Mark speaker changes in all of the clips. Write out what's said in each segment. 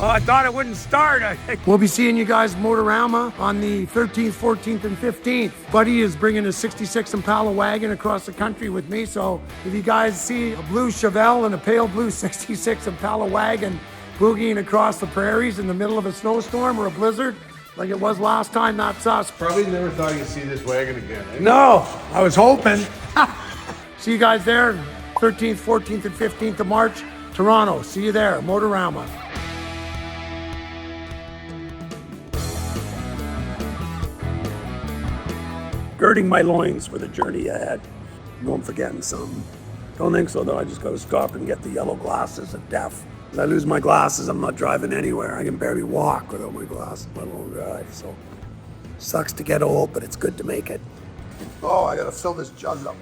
Speaker 1: Oh, I thought it wouldn't start. We'll be seeing you guys Motorama on the 13th, 14th, and 15th. Buddy is bringing a 66 Impala wagon across the country with me, so if you guys see a blue Chevelle and a pale blue 66 Impala wagon boogieing across the prairies in the middle of a snowstorm or a blizzard, like it was last time, that's us.
Speaker 2: Probably never thought you'd see this wagon again. Eh?
Speaker 1: No, I was hoping. See you guys there, 13th, 14th, and 15th of March, Toronto. See you there, Motorama. Girding my loins for the journey ahead. No, I'm forgetting something. Don't think so, though. I just got to stop and get the yellow glasses of death. If I lose my glasses, I'm not driving anywhere. I can barely walk without my glasses, let alone drive. So, sucks to get old, but it's good to make it. Oh, I got to fill this jug up.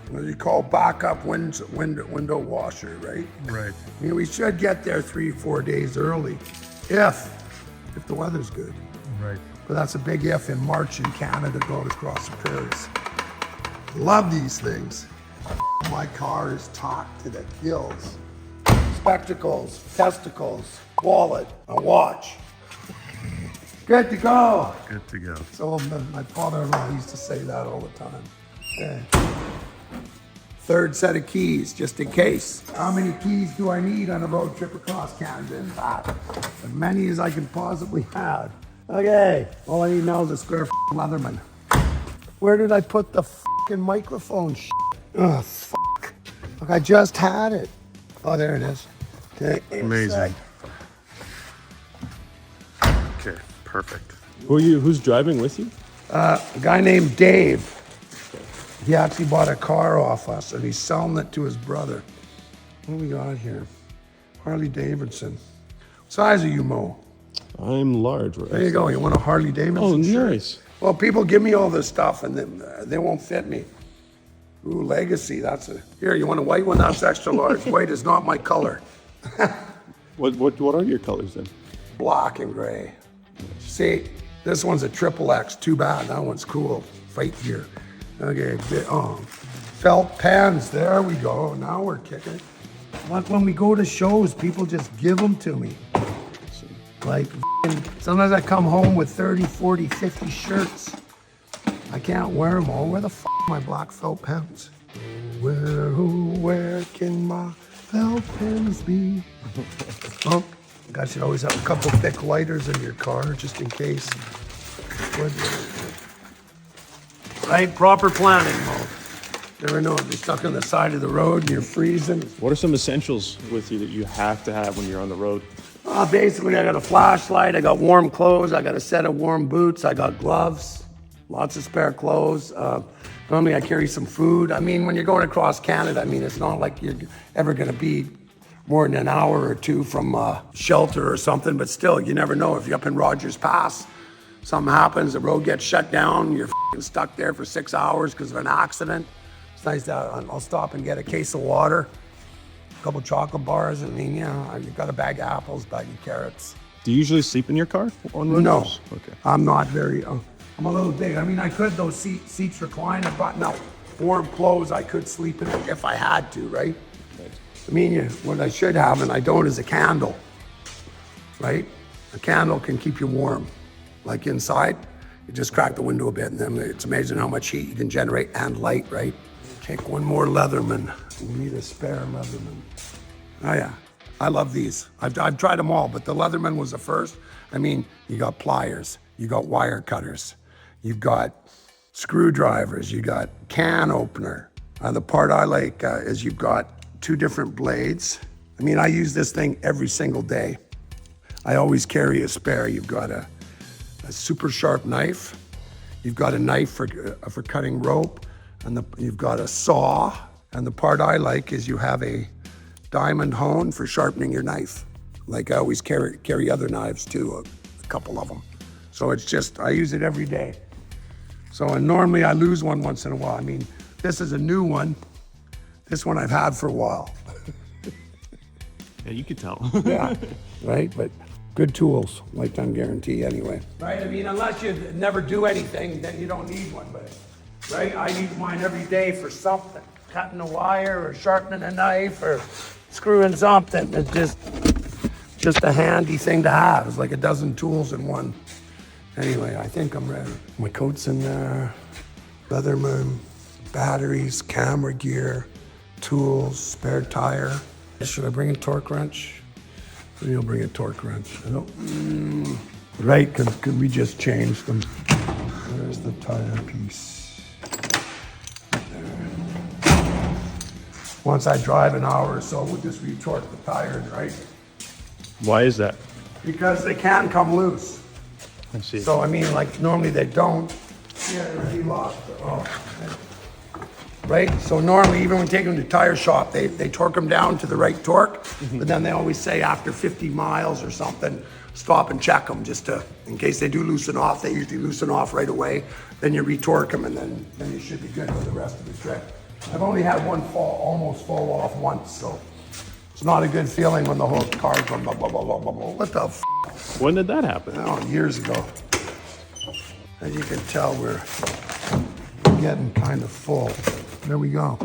Speaker 1: What do you call backup window washer, right?
Speaker 2: Right.
Speaker 1: I mean, we should get there 3-4 days early, if the weather's good.
Speaker 2: Right.
Speaker 1: But that's a big if in March in Canada going across the prairies. Love these things. My car is taut to the gills. Spectacles, testicles, wallet, a watch. Good to go.
Speaker 2: Good to go.
Speaker 1: So my father-in-law used to say that all the time. Yeah. Third set of keys, just in case. How many keys do I need on a road trip across Canada? In fact, as many as I can possibly have. Okay, all I need now is a square Leatherman. Where did I put the fucking microphone? Oh, fuck. Look, I just had it. Oh, there it is. Okay,
Speaker 2: amazing. Okay, perfect.
Speaker 3: Who's driving with you?
Speaker 1: A guy named Dave. He actually bought a car off us and he's selling it to his brother. What do we got here? Harley Davidson. What size are you, Mo?
Speaker 3: I'm large. Right?
Speaker 1: There you go. You want a Harley Davidson
Speaker 3: Oh,
Speaker 1: shirt?
Speaker 3: nice.
Speaker 1: Well, people give me all this stuff and then they won't fit me. Ooh, Legacy. That's a. Here, you want a white one? That's extra large. White is not my color.
Speaker 3: What are your colors then?
Speaker 1: Black and gray. See, this one's a triple X. Too bad. That one's cool. Fight gear. Okay. Felt pens. There we go. Now we're kicking. Like when we go to shows, people just give them to me. Like, sometimes I come home with 30, 40, 50 shirts. I can't wear them all. Where the f are my black felt pens? Where can my felt pens be? Oh, you guys should always have a couple thick lighters in your car, just in case. Right, proper planning mode. Never know if you're stuck on the side of the road and you're freezing.
Speaker 3: What are some essentials with you that you have to have when you're on the road?
Speaker 1: Basically, I got a flashlight, I got warm clothes, I got a set of warm boots, I got gloves, lots of spare clothes. Normally, I carry some food. I mean, when you're going across Canada, I mean, it's not like you're ever going to be more than an hour or two from shelter or something, but still, you never know. If you're up in Rogers Pass, something happens, the road gets shut down, you're stuck there for 6 hours because of an accident. It's nice that I'll stop and get a case of water, a couple chocolate bars. I mean, you know, you've got a bag of apples, bag of carrots.
Speaker 3: Do you usually sleep in your car on road
Speaker 1: No,
Speaker 3: trips? Okay.
Speaker 1: I'm not very, I'm a little big. I mean, I could, those seats recline. I brought now warm clothes. I could sleep in it if I had to, right? I mean, what I should have, and I don't, is a candle, right? A candle can keep you warm. Like inside, you just crack the window a bit, and then it's amazing how much heat you can generate and light, right? Take one more Leatherman. We need a spare Leatherman. Oh yeah, I love these. I've tried them all, but the Leatherman was the first. I mean, you got pliers, you got wire cutters, you've got screwdrivers, you got can opener. The part I like is you've got 2 different blades. I mean, I use this thing every single day. I always carry a spare. You've got a super sharp knife. You've got a knife for cutting rope, and you've got a saw. And the part I like is you have a diamond hone for sharpening your knife. Like I always carry other knives too, a couple of them. So it's just, I use it every day. So, and normally I lose one once in a while. I mean, this is a new one. This one I've had for a while.
Speaker 3: Yeah, you could tell.
Speaker 1: Yeah, right? But good tools, lifetime guarantee anyway. Right, I mean, unless you never do anything, then you don't need one, but, right? I use mine every day for something. Cutting a wire or sharpening a knife or screwing something. It's just just a handy thing to have. It's like a dozen tools in one. Anyway, I think I'm ready. My coat's in there, Leatherman, batteries, camera gear, tools, spare tire. Should I bring a torque wrench? Maybe I'll bring a torque wrench. I don't, right, could we just change them? There's the tire piece. There. Once I drive an hour or so, we'll just retorque the tires, right?
Speaker 3: Why is that?
Speaker 1: Because they can come loose.
Speaker 3: I see.
Speaker 1: So, I mean, like, normally they don't. Yeah, he lost it. Oh. Right? So normally, even when we take them to the tire shop, they torque them down to the right torque. But then they always say after 50 miles or something, stop and check them just to, in case they do loosen off. They usually loosen off right away. Then you retorque them and then you should be good for the rest of the trip. I've only had one almost fall off once, so it's not a good feeling when the whole car's going blah, blah, blah, blah, blah, blah. What the f?
Speaker 3: When did that happen?
Speaker 1: Oh, years ago. As you can tell, we're getting kind of full. There we go.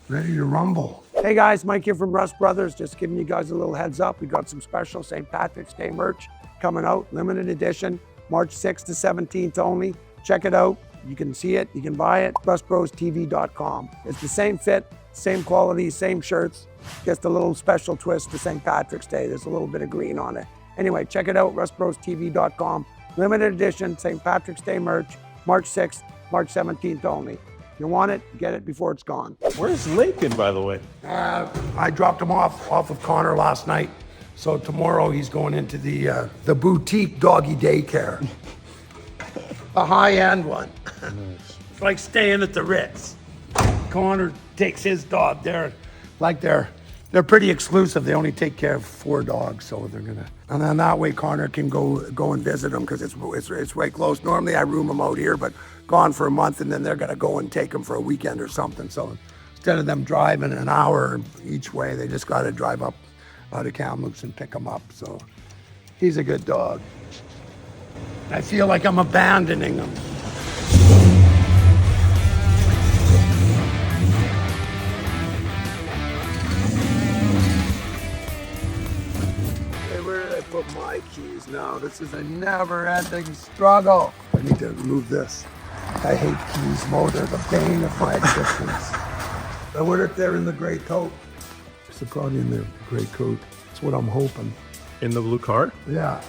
Speaker 1: Ready to rumble. Hey guys, Mike here from Rust Brothers. Just giving you guys a little heads up. We got some special St. Patrick's Day merch coming out, limited edition, March 6th to 17th only. Check it out. You can see it, you can buy it, rustbrostv.com. It's the same fit, same quality, same shirts, just a little special twist to St. Patrick's Day. There's a little bit of green on it. Anyway, check it out, rustbrostv.com. Limited edition St. Patrick's Day merch, March 6th, March 17th only. If you want it, get it before it's gone.
Speaker 3: Where's Lincoln, by the way?
Speaker 1: I dropped him off of Connor last night. So tomorrow he's going into the boutique doggy daycare. A high-end one.
Speaker 3: Nice.
Speaker 1: It's like staying at the Ritz. Connor takes his dog. They're pretty exclusive. They only take care of 4 dogs, so they're gonna. And then that way Connor can go and visit them because it's way close. Normally I room them out here, but gone for a month, and then they're gonna go and take them for a weekend or something. So instead of them driving an hour each way, they just gotta drive up out of Kamloops and pick them up. So he's a good dog. I feel like I'm abandoning him. Where did I put my keys now? This is a never-ending struggle. I need to remove this. I hate keys more. They're the bane of my existence. I wonder if they're in the gray coat. They're probably in the gray coat. That's what I'm hoping.
Speaker 3: In the blue car?
Speaker 1: Yeah.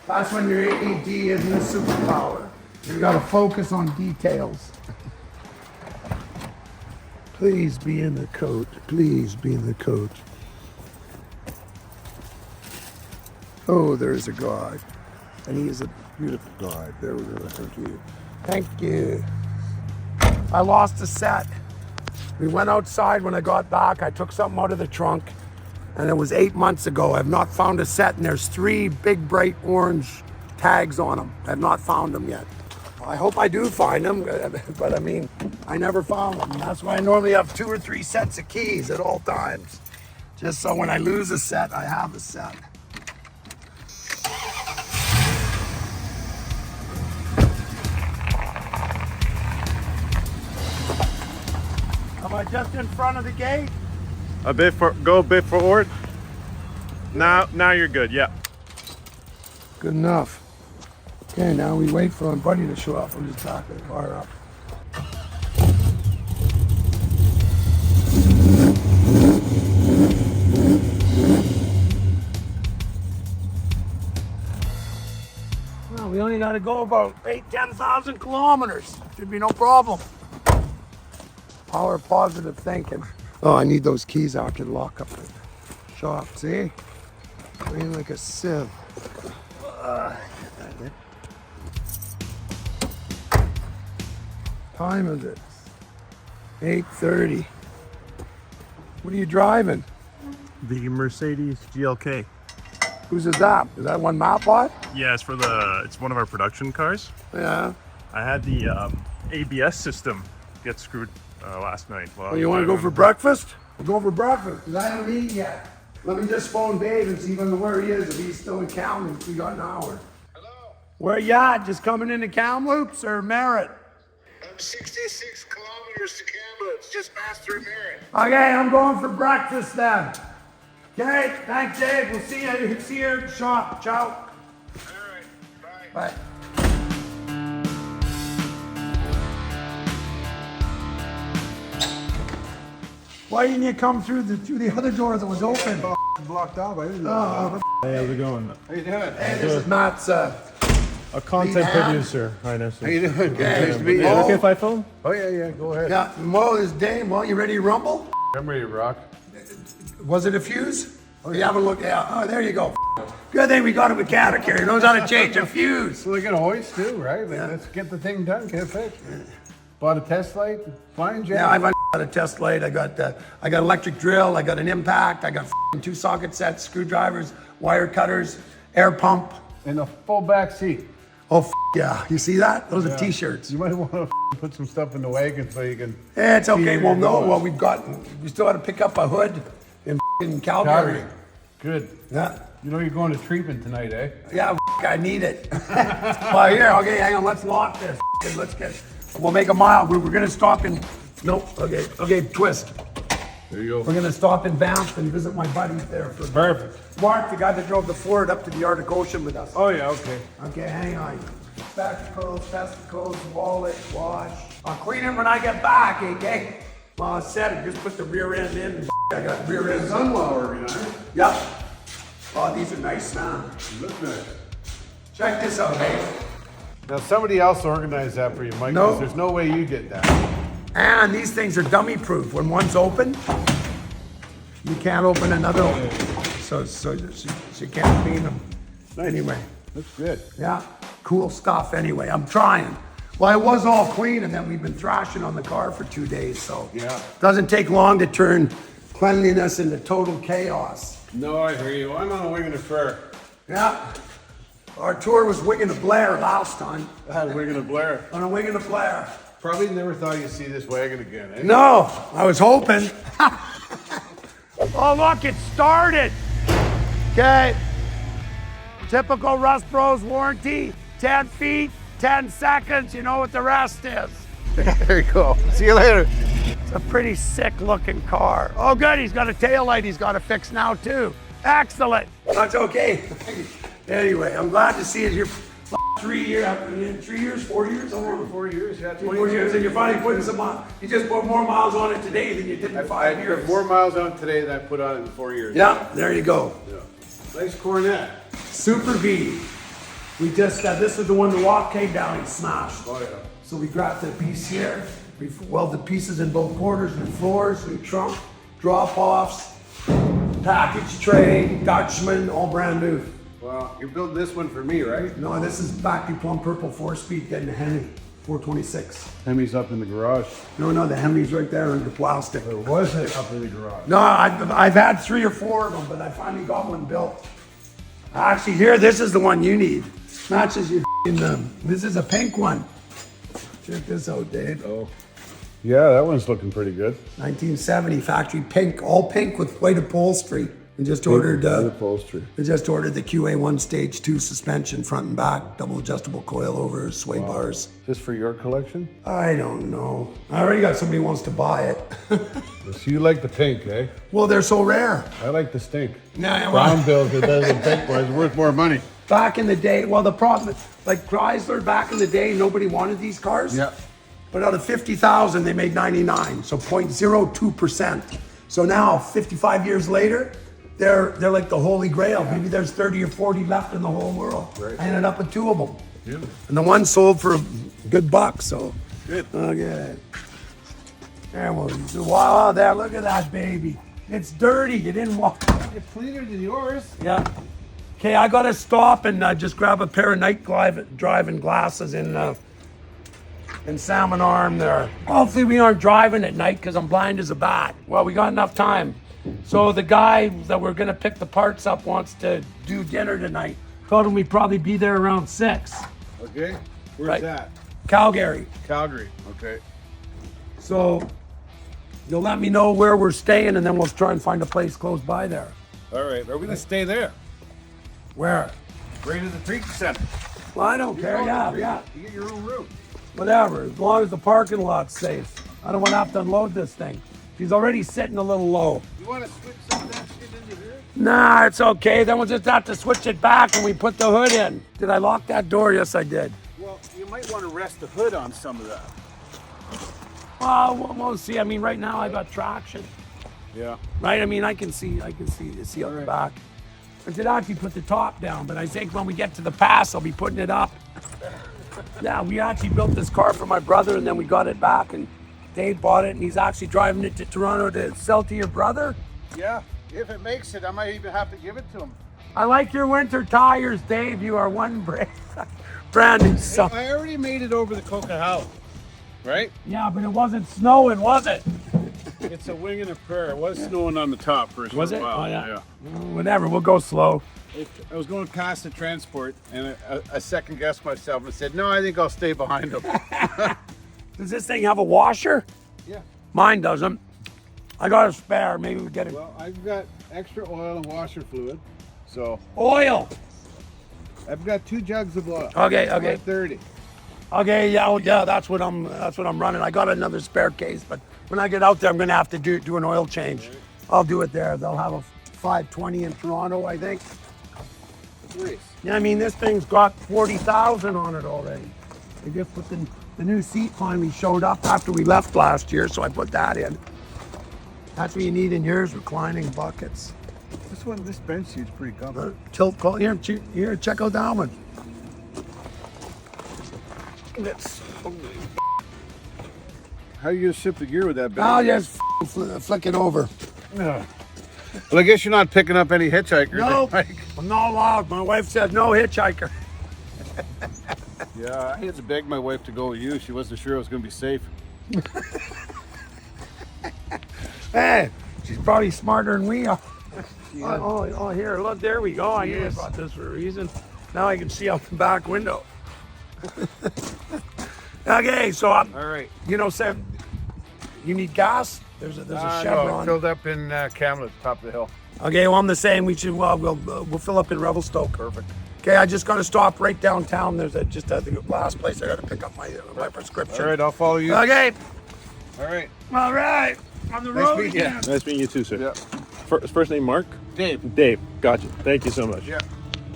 Speaker 1: That's when your AED isn't a superpower. You gotta focus on details. Please be in the coat. Please be in the coat. Oh, there's a guy. And he is a beautiful guy. There we go. Thank you. Thank you. I lost a set. We went outside when I got back. I took something out of the trunk. And it was 8 months ago. I've not found a set, and there's 3 big bright orange tags on them. I've not found them yet. I hope I do find them, but I mean, I never found them. That's why I normally have 2 or 3 sets of keys at all times. Just so when I lose a set, I have a set. Am I just in front of the gate?
Speaker 3: Go a bit forward. Now you're good, yeah.
Speaker 1: Good enough. Okay, now we wait for my buddy to show up. I'm just backing the car up. Well, we only got to go about 10,000 kilometers. Should be no problem. Power of positive thinking. Oh, I need those keys out to lock up the shop, see? Clean like a sieve. Time is it? 8:30. What are you driving?
Speaker 3: The Mercedes GLK.
Speaker 1: Whose is that? Is that one Matt bought?
Speaker 3: Yeah, it's one of our production cars.
Speaker 1: Yeah.
Speaker 3: I had the ABS system get screwed last night.
Speaker 1: Oh, you want to go for breakfast? We're going for breakfast, because I haven't eaten yet. Let me just phone Dave and see where he is, if he's still in Kamloops. We got an hour.
Speaker 2: Hello?
Speaker 1: Where you at? Just coming into Kamloops or Merritt?
Speaker 2: I'm 66 kilometers to Kamloops, just past through Merritt.
Speaker 1: Okay, I'm going for breakfast then. Okay, thanks, Dave. We'll see you. See you at the shop. Ciao.
Speaker 2: All right, bye.
Speaker 1: Bye. Why didn't you come through the other door that was open?
Speaker 4: Blocked off. I didn't know.
Speaker 3: Hey, how's it going?
Speaker 4: How you doing?
Speaker 1: Hey, this is Matt's.
Speaker 3: A content
Speaker 1: Lead hand.
Speaker 3: producer. Hi, nice
Speaker 4: How you doing? Nice to meet
Speaker 3: Is
Speaker 4: you.
Speaker 3: it okay if I film?
Speaker 4: Oh yeah, go ahead.
Speaker 1: Yeah, Mo is Dave. Mo, you ready to rumble?
Speaker 4: I'm ready to rock.
Speaker 1: Was it a fuse? Oh, you haven't looked out. Oh, there you go. Good thing we got a mechanic here. He knows how to change a fuse.
Speaker 4: So they got a hoist too, right? Let's get the thing done. Get it fixed. Bought a test light. Fine, Jay.
Speaker 1: Yeah, I've got a test light. I got electric drill. I got an impact. I got 2 socket sets, screwdrivers, wire cutters, air pump.
Speaker 4: In a full back seat.
Speaker 1: Oh, yeah. You see that? Those are t-shirts.
Speaker 4: You might want to put some stuff in the wagon so you can.
Speaker 1: Yeah, it's okay.
Speaker 4: where
Speaker 1: Well,
Speaker 4: you're
Speaker 1: no.
Speaker 4: going.
Speaker 1: Well, we still got to pick up a hood in Calgary.
Speaker 4: Calgary. Good.
Speaker 1: Yeah.
Speaker 4: You know you're going to treatment tonight, eh?
Speaker 1: Yeah, I need it. Well, here, okay, hang on. Let's lock this. We'll make a mile. We're going to stop in. Nope. Okay, twist.
Speaker 4: There you go.
Speaker 1: We're going to stop in Banff and visit my buddies there for.
Speaker 4: Perfect.
Speaker 1: Mark, the guy that drove the Ford up to the Arctic Ocean with us.
Speaker 4: Oh yeah, okay.
Speaker 1: Okay, hang on. Spectacles, testicles, wallet, wash. I'll clean it when I get back, okay? Well, I said it. Just put the rear end in. I got rear end.
Speaker 4: Done well organized.
Speaker 1: Yep. Oh, these are nice, man.
Speaker 4: Look nice.
Speaker 1: Check this out, hey.
Speaker 4: Now somebody else organized that for you, Mike.
Speaker 1: No.
Speaker 4: 'Cause there's no way you did that.
Speaker 1: And these things are dummy proof. When one's open, you can't open another one. So you can't clean them. Anyway,
Speaker 4: Looks good.
Speaker 1: yeah, cool stuff anyway. I'm trying. Well, it was all clean and then we've been thrashing on the car for 2 days, so.
Speaker 4: Yeah.
Speaker 1: Doesn't take long to turn cleanliness into total chaos.
Speaker 4: No, I hear you. I'm on a wing and a fur.
Speaker 1: Yeah. Our tour was Wigan to Blair last time.
Speaker 4: Wing and a Blair.
Speaker 1: On a Wigan to Blair.
Speaker 4: Probably never thought you'd see this wagon again, eh?
Speaker 1: No, I was hoping. Oh, look, it started. Okay. Typical Rust Bros warranty, 10 feet, 10 seconds. You know what the rest is.
Speaker 4: There you go. See you later.
Speaker 1: It's a pretty sick looking car. Oh, good. He's got a tail light he's got to fix now, too. Excellent. That's okay. Anyway, I'm glad to see you here. 3 years, 3 years, 4 years, how long?
Speaker 4: 4 years, yeah.
Speaker 1: 4 years, and you're finally putting some miles. You just put more miles on it today than you did in 5
Speaker 4: I
Speaker 1: years.
Speaker 4: put more miles on today than I put on in 4 years.
Speaker 1: Yeah, there you go.
Speaker 4: Yeah. Nice cornet.
Speaker 1: Super V. We just, this is the one the walk came down and smashed.
Speaker 4: Oh yeah.
Speaker 1: So we grabbed the piece here. We welded pieces in both quarters, new floors, new trunk, drop-offs, package tray, Dutchman, all brand new.
Speaker 4: Well, you're building this one for me, right?
Speaker 1: No, this is factory plum purple 4-speed getting a Hemi, 426.
Speaker 4: Hemi's up in the garage.
Speaker 1: No, the Hemi's right there under plastic.
Speaker 4: Or was it up in the garage?
Speaker 1: No, I've had 3 or 4 of them, but I finally got one built. Actually, here, this is the one you need. Matches your this is a pink one. Check this out, Dave.
Speaker 4: Oh. Yeah, that one's looking pretty good.
Speaker 1: 1970 factory pink, all pink with white upholstery. We just ordered.
Speaker 4: Good upholstery.
Speaker 1: We just ordered the QA1 Stage 2 suspension, front and back, double adjustable coilovers, sway bars.
Speaker 4: Just for your collection?
Speaker 1: I don't know. I already got somebody who wants to buy it.
Speaker 4: So you like the pink, eh?
Speaker 1: Well, they're so rare.
Speaker 4: I like the stink.
Speaker 1: Nah,
Speaker 4: Brown bills, it does the pink one. It's worth more money.
Speaker 1: Back in the day, well, the problem is, like Chrysler, back in the day, nobody wanted these cars.
Speaker 4: Yeah.
Speaker 1: But out of 50,000, they made 99, so 0.02%. So now, 55 years later, they're like the holy grail. Maybe there's 30 or 40 left in the whole world.
Speaker 4: Right.
Speaker 1: I ended up with 2 of them.
Speaker 4: Yeah.
Speaker 1: And the one sold for a good buck, so.
Speaker 4: Good.
Speaker 1: Okay. There, well, wow, there, look at that baby. It's dirty, you didn't walk.
Speaker 4: It's cleaner than yours.
Speaker 1: Yeah. Okay, I gotta stop and just grab a pair of night driving glasses in Salmon Arm there. Hopefully we aren't driving at night because I'm blind as a bat. Well, we got enough time. So the guy that we're gonna pick the parts up wants to do dinner tonight. Told him we'd probably be there around 6.
Speaker 4: Okay. Where's
Speaker 1: Right.
Speaker 4: that?
Speaker 1: Calgary.
Speaker 4: Calgary. Okay.
Speaker 1: So you'll let me know where we're staying and then we'll try and find a place close by there.
Speaker 4: All right. Are we gonna stay there?
Speaker 1: Where?
Speaker 4: Right at the treatment center.
Speaker 1: Well, I don't care, yeah.
Speaker 4: You get your own room.
Speaker 1: Whatever, as long as the parking lot's safe. I don't want to have to unload this thing. He's already sitting a little low.
Speaker 4: You want to switch some of that shit into here?
Speaker 1: Nah, it's okay. Then we'll just have to switch it back when we put the hood in. Did I lock that door? Yes, I did.
Speaker 4: Well, you might want to rest the hood on some of that.
Speaker 1: We'll see. I mean, right now I got traction.
Speaker 4: Yeah.
Speaker 1: Right? I mean, I can see out the back. I did actually put the top down, but I think when we get to the pass, I'll be putting it up. Yeah, we actually built this car for my brother, and then we got it back, and Dave bought it, and he's actually driving it to Toronto to sell to your brother.
Speaker 4: Yeah. If it makes it, I might even have to give it to him.
Speaker 1: I like your winter tires, Dave. You are one brand new stuff.
Speaker 4: I already made it over the Coquihalla, right?
Speaker 1: Yeah, but it wasn't snowing, was it?
Speaker 4: It's a wing and a prayer. It was snowing on the top for a short
Speaker 1: Was it?
Speaker 4: while.
Speaker 1: Oh, yeah. Whatever, we'll go slow.
Speaker 4: I was going past the transport, and I second guessed myself and said, no, I think I'll stay behind him.
Speaker 1: Does this thing have a washer?
Speaker 4: Yeah.
Speaker 1: Mine doesn't. I got a spare. Maybe we get it.
Speaker 4: Well, I've got extra oil and washer fluid, so
Speaker 1: Oil.
Speaker 4: I've got 2 jugs of oil.
Speaker 1: Okay.
Speaker 4: 30.
Speaker 1: Okay, yeah, that's what I'm running. I got another spare case, but when I get out there, I'm gonna have to do an oil change. I'll do it there. They'll have a 520 in Toronto, I think.
Speaker 4: Nice.
Speaker 1: Yeah, I mean this thing's got 40,000 on it already. They just put the new seat finally showed up after we left last year, so I put that in. That's what you need in yours, reclining buckets.
Speaker 4: This bench seat's pretty comfortable.
Speaker 1: Tilt call here, check out that one. That's
Speaker 4: How are you gonna shift the gear with that bench?
Speaker 1: I'll just flick it over.
Speaker 4: Well, I guess you're not picking up any hitchhikers.
Speaker 1: No,
Speaker 4: Mike.
Speaker 1: I'm not allowed. My wife said no hitchhiker.
Speaker 4: Yeah, I had to beg my wife to go with you. She wasn't sure I was gonna be safe.
Speaker 1: Hey, she's probably smarter than we are. Oh, here, look, there we go. I knew I brought this for a reason. Now I can see out the back window. Okay, so
Speaker 4: All right.
Speaker 1: Sam, you need gas? There's a
Speaker 4: No,
Speaker 1: Chevron.
Speaker 4: filled up in Kamloops, top of the hill.
Speaker 1: Okay, well, I'm the same. We'll fill up in Revelstoke. Perfect. Okay, I just got to stop right downtown. There's the last place I got to pick up my prescription.
Speaker 4: All right, I'll follow you.
Speaker 1: Okay.
Speaker 4: All right.
Speaker 1: All right. On the road
Speaker 4: meeting you.
Speaker 1: again.
Speaker 3: Nice meeting you too, sir.
Speaker 4: Yeah.
Speaker 3: First name Mark?
Speaker 4: Dave.
Speaker 3: Dave. Gotcha. Thank you so much.
Speaker 4: Yeah.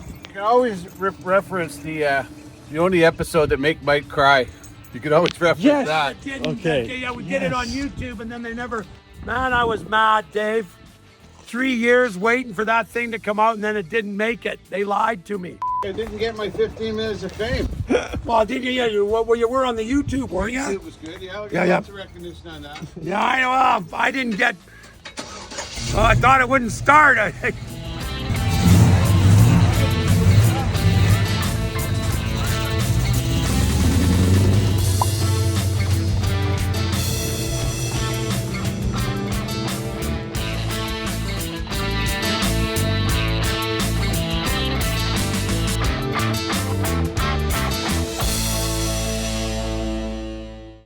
Speaker 4: You can always reference the only episode that make Mike cry. You can always reference that.
Speaker 3: Okay.
Speaker 1: Yeah, we did it on YouTube, and then they never. Man, I was mad, Dave. 3 years waiting for that thing to come out, and then it didn't make it. They lied to me.
Speaker 4: I didn't get my 15 minutes of fame.
Speaker 1: Well, did you? Yeah, you were on the YouTube, weren't you?
Speaker 4: It was good. Yeah, I got
Speaker 1: Yeah.
Speaker 4: lots of recognition on that.
Speaker 1: Yeah, I know. I didn't get. I thought it wouldn't start.